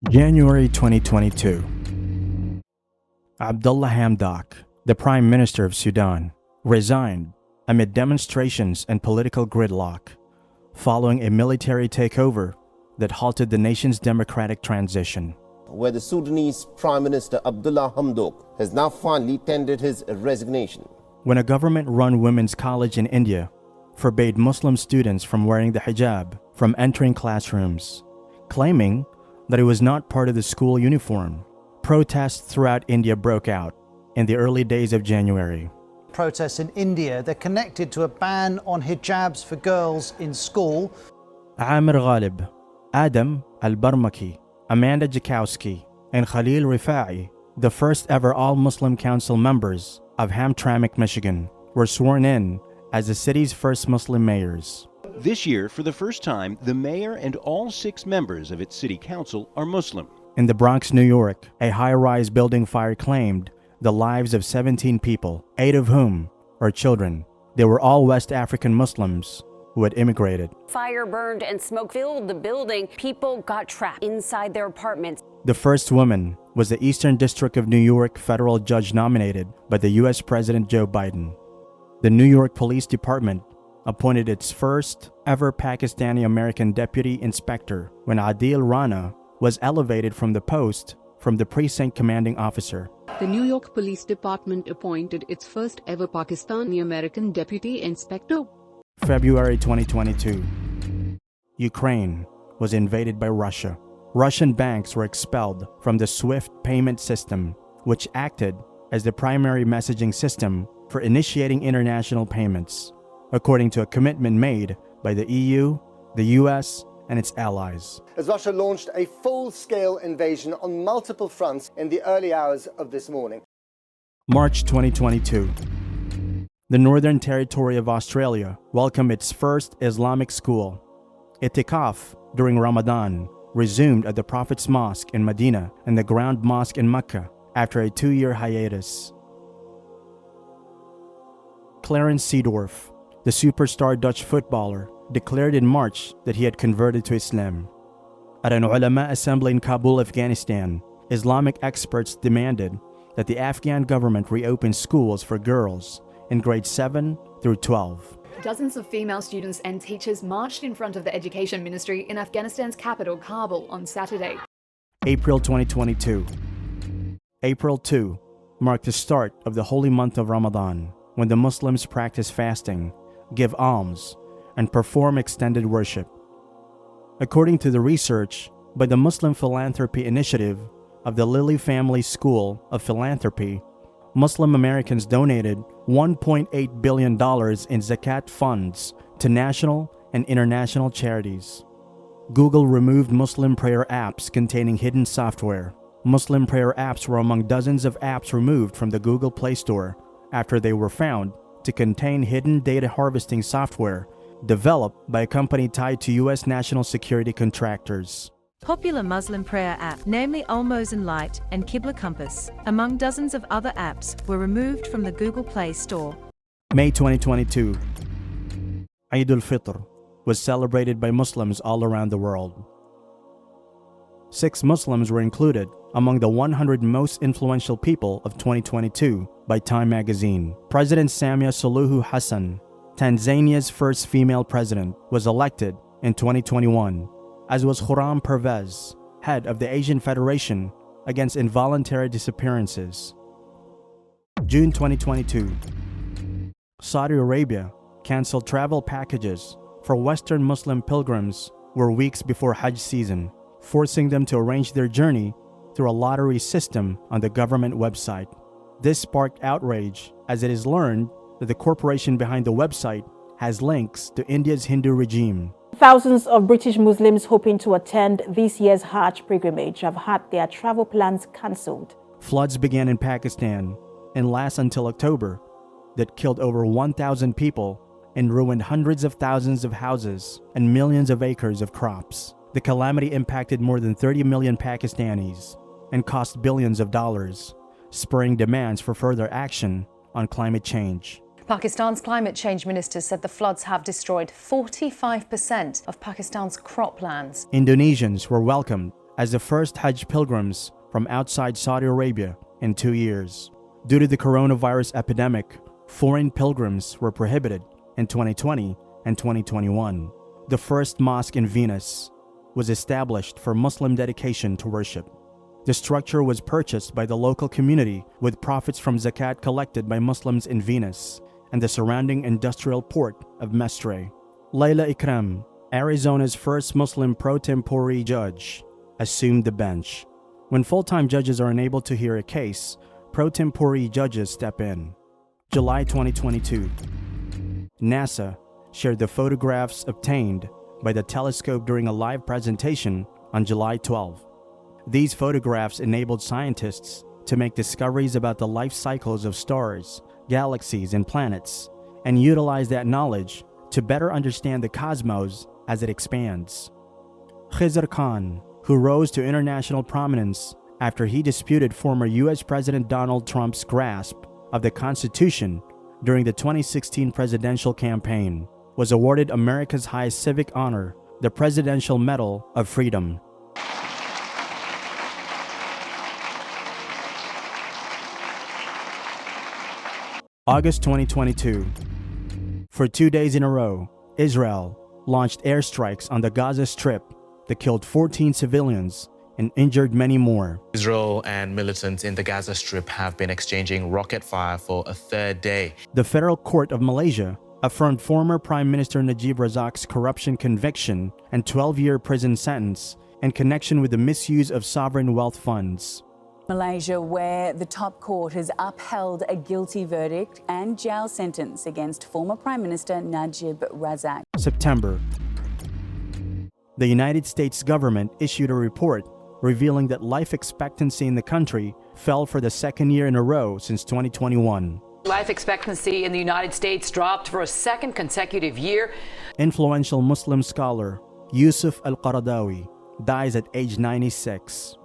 January 2022. Abdullah Hamdok, the Prime Minister of Sudan, resigned amid demonstrations and political gridlock following a military takeover that halted the nation's democratic transition. Where the Sudanese Prime Minister Abdullah Hamdok has now finally tendered his resignation. When a government-run women's college in India forbade Muslim students from wearing the hijab from entering classrooms, claiming that it was not part of the school uniform, protests throughout India broke out in the early days of January. Protests in India, they're connected to a ban on hijabs for girls in school. Amir Ghalib, Adam Al-Barmaki, Amanda Jakowski, and Khalil Rifa'i, the first ever all-Muslim council members of Hamtramck, Michigan, were sworn in as the city's first Muslim mayors. This year, for the first time, the mayor and all 6 members of its city council are Muslim. In the Bronx, New York, a high-rise building fire claimed the lives of 17 people, 8 of whom are children. They were all West African Muslims who had immigrated. Fire burned and smoke filled the building. People got trapped inside their apartments. The first woman was the Eastern District of New York federal judge nominated by the U.S. President Joe Biden. The New York Police Department appointed its first ever Pakistani-American deputy inspector when Adil Rana was elevated from the post from the precinct commanding officer. The New York Police Department appointed its first ever Pakistani-American deputy inspector. February 2022. Ukraine was invaded by Russia. Russian banks were expelled from the SWIFT payment system, which acted as the primary messaging system for initiating international payments, according to a commitment made by the EU, the US, and its allies. As Russia launched a full-scale invasion on multiple fronts in the early hours of this morning. March 2022. The Northern Territory of Australia welcomed its first Islamic school. Itikaf during Ramadan resumed at the Prophet's Mosque in Medina and the Ground Mosque in Mecca after a 2-year hiatus. Clarence Seedorf, the superstar Dutch footballer, declared in March that he had converted to Islam. At an ulama assembly in Kabul, Afghanistan, Islamic experts demanded that the Afghan government reopen schools for girls in grades 7 through 12. Dozens of female students and teachers marched in front of the Education Ministry in Afghanistan's capital, Kabul, on Saturday. April 2022. April 2 marked the start of the holy month of Ramadan, when the Muslims practice fasting, give alms, and perform extended worship. According to the research by the Muslim Philanthropy Initiative of the Lilly Family School of Philanthropy, Muslim Americans donated $1.8 billion in zakat funds to national and international charities. Google removed Muslim prayer apps containing hidden software. Muslim prayer apps were among dozens of apps removed from the Google Play Store after they were found to contain hidden data harvesting software developed by a company tied to U.S. national security contractors. Popular Muslim prayer app, namely Almozen Light and Qibla Compass, among dozens of other apps, were removed from the Google Play Store. May 2022. Eid al-Fitr was celebrated by Muslims all around the world. 6 Muslims were included among the 100 most influential people of 2022 by Time magazine. President Samia Suluhu Hassan, Tanzania's first female president, was elected in 2021, as was Khurram Pervez, head of the Asian Federation Against Involuntary Disappearances. June 2022. Saudi Arabia canceled travel packages for Western Muslim pilgrims weeks before Hajj season, forcing them to arrange their journey through a lottery system on the government website. This sparked outrage as it is learned that the corporation behind the website has links to India's Hindu regime. Thousands of British Muslims hoping to attend this year's Hajj pilgrimage have had their travel plans cancelled. Floods began in Pakistan and last until October that killed over 1,000 people and ruined hundreds of thousands of houses and millions of acres of crops. The calamity impacted more than 30 million Pakistanis and cost billions of dollars, spurring demands for further action on climate change. Pakistan's climate change minister said the floods have destroyed 45% of Pakistan's croplands. Indonesians were welcomed as the first Hajj pilgrims from outside Saudi Arabia in 2 years. Due to the coronavirus epidemic, foreign pilgrims were prohibited in 2020 and 2021. The first mosque in Venice was established for Muslim dedication to worship. The structure was purchased by the local community with profits from zakat collected by Muslims in Venice and the surrounding industrial port of Mestre. Layla Ikram, Arizona's first Muslim pro tempore judge, assumed the bench. When full-time judges are unable to hear a case, pro tempore judges step in. July 2022. NASA shared the photographs obtained by the telescope during a live presentation on July 12. These photographs enabled scientists to make discoveries about the life cycles of stars, galaxies, and planets, and utilize that knowledge to better understand the cosmos as it expands. Khizr Khan, who rose to international prominence after he disputed former US President Donald Trump's grasp of the Constitution during the 2016 presidential campaign, was awarded America's highest civic honor, the Presidential Medal of Freedom. August 2022. For 2 days in a row, Israel launched airstrikes on the Gaza Strip that killed 14 civilians and injured many more. Israel and militants in the Gaza Strip have been exchanging rocket fire for a third day. The Federal Court of Malaysia affirmed former Prime Minister Najib Razak's corruption conviction and 12-year prison sentence in connection with the misuse of sovereign wealth funds. Malaysia, where the top court has upheld a guilty verdict and jail sentence against former Prime Minister Najib Razak. September. The United States government issued a report revealing that life expectancy in the country fell for the second year in a row since 2021. Life expectancy in the United States dropped for a second consecutive year. Influential Muslim scholar Yusuf al-Qaradawi dies at age 96.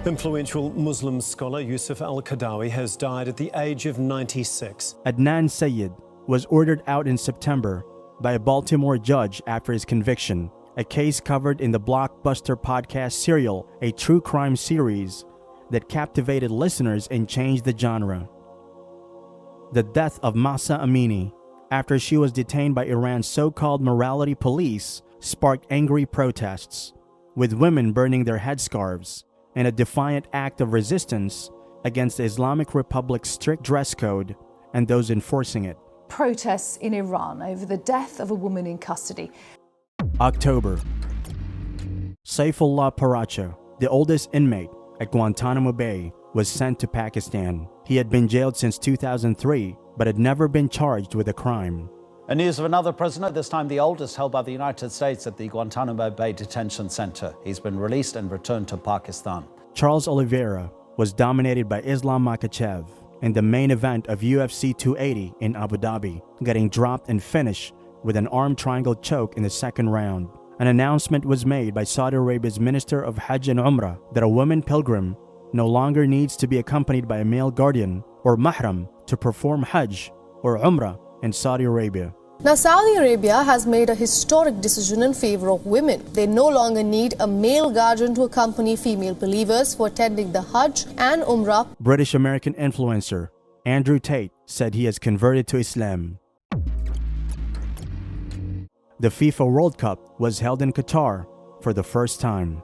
Influential Muslim scholar Yusuf al-Qaradawi has died at the age of 96. Adnan Syed was ordered out in September by a Baltimore judge after his conviction, a case covered in the blockbuster podcast serial, a true crime series that captivated listeners and changed the genre. The death of Mahsa Amini, after she was detained by Iran's so-called morality police, sparked angry protests, with women burning their headscarves in a defiant act of resistance against the Islamic Republic's strict dress code and those enforcing it. Protests in Iran over the death of a woman in custody. October. Saifullah Paracha, the oldest inmate at Guantanamo Bay, was sent to Pakistan. He had been jailed since 2003, but had never been charged with a crime. And news of another prisoner, this time the oldest, held by the United States at the Guantanamo Bay Detention Center. He's been released and returned to Pakistan. Charles Oliveira was dominated by Islam Makhachev in the main event of UFC 280 in Abu Dhabi, getting dropped and finished with an arm triangle choke in the second round. An announcement was made by Saudi Arabia's Minister of Hajj and Umrah that a woman pilgrim no longer needs to be accompanied by a male guardian or mahram to perform Hajj or Umrah in Saudi Arabia. Now, Saudi Arabia has made a historic decision in favor of women. They no longer need a male guardian to accompany female believers for attending the Hajj and Umrah. British-American influencer Andrew Tate said he has converted to Islam. The FIFA World Cup was held in Qatar for the first time.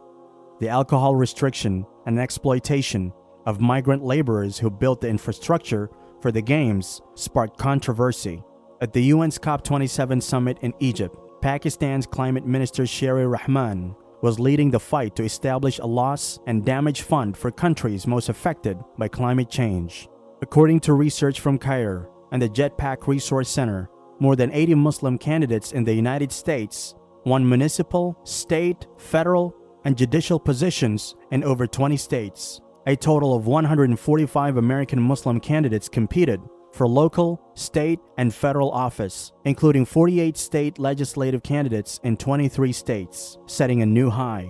The alcohol restriction and exploitation of migrant laborers who built the infrastructure for the Games sparked controversy. At the UN's COP27 summit in Egypt, Pakistan's Climate Minister Sherry Rahman was leading the fight to establish a loss and damage fund for countries most affected by climate change. According to research from Cairo and the Jetpack Resource Center, more than 80 Muslim candidates in the United States won municipal, state, federal, and judicial positions in over 20 states. A total of 145 American Muslim candidates competed for local, state, and federal office, including 48 state legislative candidates in 23 states, setting a new high.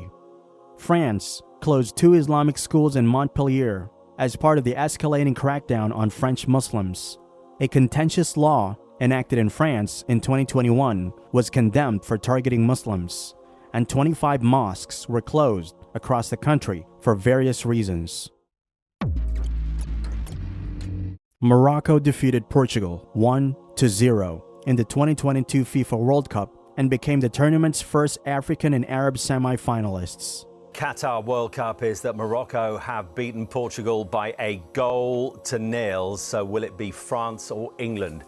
France closed 2 Islamic schools in Montpellier as part of the escalating crackdown on French Muslims. A contentious law enacted in France in 2021 was condemned for targeting Muslims, and 25 mosques were closed across the country for various reasons. Morocco defeated Portugal 1-0 in the 2022 FIFA World Cup and became the tournament's first African and Arab semi-finalists. Qatar World Cup is that Morocco have beaten Portugal by 1-0. So will it be France or England